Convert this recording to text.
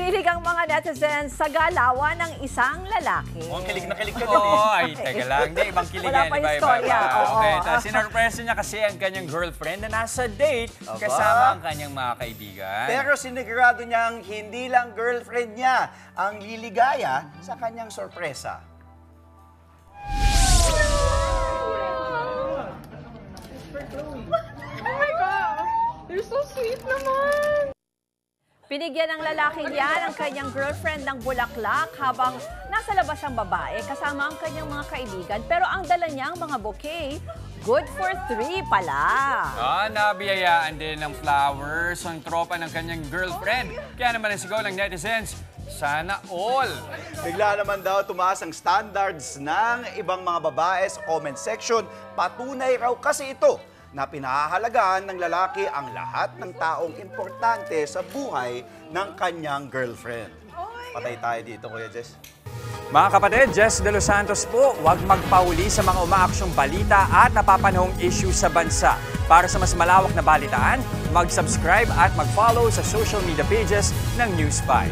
Kinilig ang mga netizens sa galawan ng isang lalaki. Mukhang kilig na kilig ka din Oo, ay, teka lang. Hindi, ibang kilig Wala yan. pa yung Iba-iba. storya. Oo. Okay, tapos sinurpresa niya kasi ang kanyang girlfriend na nasa date kasama ang kanyang mga kaibigan. Pero sinigurado niyang hindi lang girlfriend niya ang liligaya sa kanyang sorpresa. Oh my God! You're so sweet naman! Binigyan ng lalaking yan ang kanyang girlfriend ng bulaklak habang nasa labas ang babae kasama ang kanyang mga kaibigan. Pero ang dala niyang mga bouquet, good for 3 pala. Nabiyayaan din ng flowers ang tropa ng kanyang girlfriend. Kaya naman nasigaw ng netizens, sana all. Bigla naman daw tumaas ang standards ng ibang mga babae sa comment section. Patunay raw kasi ito na pinahahalagahan ng lalaki ang lahat ng taong importante sa buhay ng kanyang girlfriend. Patay tayo dito, Kuya Jess. Mga kapatid, Jess De Los Santos po, huwag magpahuli sa mga umaaksyong balita at napapanahong issue sa bansa. Para sa mas malawak na balitaan, mag-subscribe at mag-follow sa social media pages ng News 5.